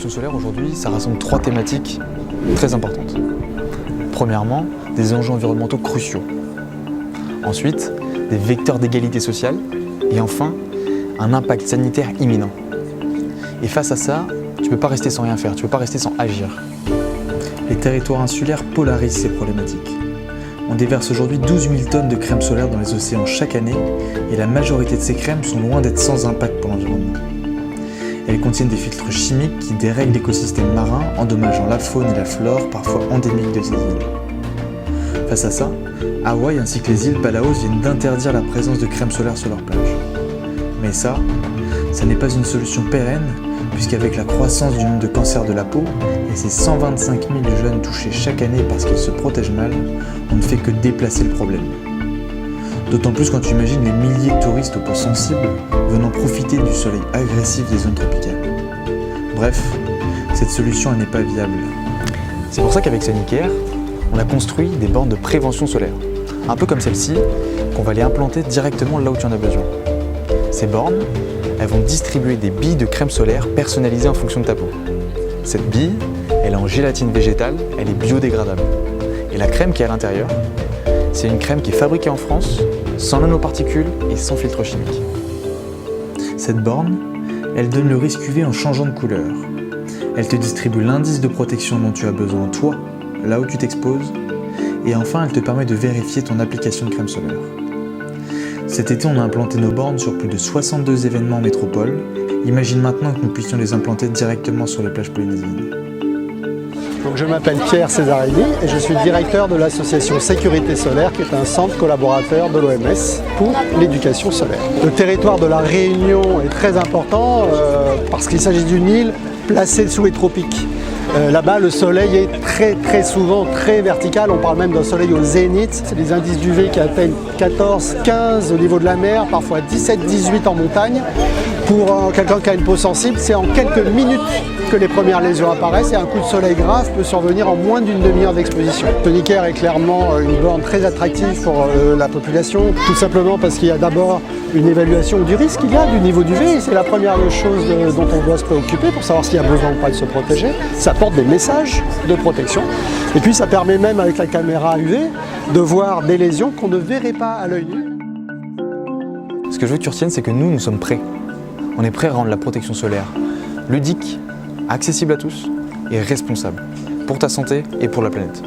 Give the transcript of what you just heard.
protection solaire aujourd'hui, ça rassemble 3 thématiques très importantes. Premièrement, des enjeux environnementaux cruciaux. Ensuite, des vecteurs d'égalité sociale. Et enfin, un impact sanitaire imminent. Et face à ça, tu ne peux pas rester sans rien faire, tu ne peux pas rester sans agir. Les territoires insulaires polarisent ces problématiques. On déverse aujourd'hui 12 000 tonnes de crème solaire dans les océans chaque année et la majorité de ces crèmes sont loin d'être sans impact pour l'environnement. Elles contiennent des filtres chimiques qui dérèglent l'écosystème marin, endommageant la faune et la flore parfois endémiques de ces îles. Face à ça, Hawaï ainsi que les îles Palaos viennent d'interdire la présence de crème solaire sur leurs plages. Mais ça n'est pas une solution pérenne, puisqu'avec la croissance du nombre de cancers de la peau et ces 125 000 jeunes touchés chaque année parce qu'ils se protègent mal, on ne fait que déplacer le problème. D'autant plus quand tu imagines les milliers de touristes aux peaux sensibles venant profiter du soleil agressif des zones tropicales. Bref, cette solution elle n'est pas viable. C'est pour ça qu'avec Sonicare, on a construit des bornes de prévention solaire, un peu comme celle-ci, qu'on va aller implanter directement là où tu en as besoin. Ces bornes, elles vont distribuer des billes de crème solaire personnalisées en fonction de ta peau. Cette bille, elle est en gélatine végétale, elle est biodégradable. Et la crème qui est à l'intérieur, c'est une crème qui est fabriquée en France, sans nanoparticules et sans filtre chimique. Cette borne, elle donne le risque UV en changeant de couleur. Elle te distribue l'indice de protection dont tu as besoin toi, là où tu t'exposes. Et enfin, elle te permet de vérifier ton application de crème solaire. Cet été, on a implanté nos bornes sur plus de 62 événements en métropole. Imagine maintenant que nous puissions les implanter directement sur les plages polynésiennes. Donc, je m'appelle Pierre Cesarini et je suis directeur de l'association Sécurité Solaire, qui est un centre collaborateur de l'OMS pour l'éducation solaire. Le territoire de la Réunion est très important parce qu'il s'agit d'une île placée sous les tropiques. Là-bas, le soleil est très souvent très vertical. On parle même d'un soleil au zénith. C'est des indices d'UV qui atteignent 14, 15 au niveau de la mer, parfois 17, 18 en montagne. Pour quelqu'un qui a une peau sensible, c'est en quelques minutes que les premières lésions apparaissent et un coup de soleil grave peut survenir en moins d'une demi-heure d'exposition. Sonicare est clairement une borne très attractive pour la population, tout simplement parce qu'il y a d'abord une évaluation du risque qu'il y a, du niveau d'UV, et c'est la première chose dont on doit se préoccuper pour savoir s'il y a besoin ou pas de se protéger. Ça apporte des messages de protection, et puis ça permet même avec la caméra UV de voir des lésions qu'on ne verrait pas à l'œil nu. Ce que je veux que tu retiennes, c'est que nous sommes prêts. On est prêts à rendre la protection solaire ludique, accessible à tous et responsable, pour ta santé et pour la planète.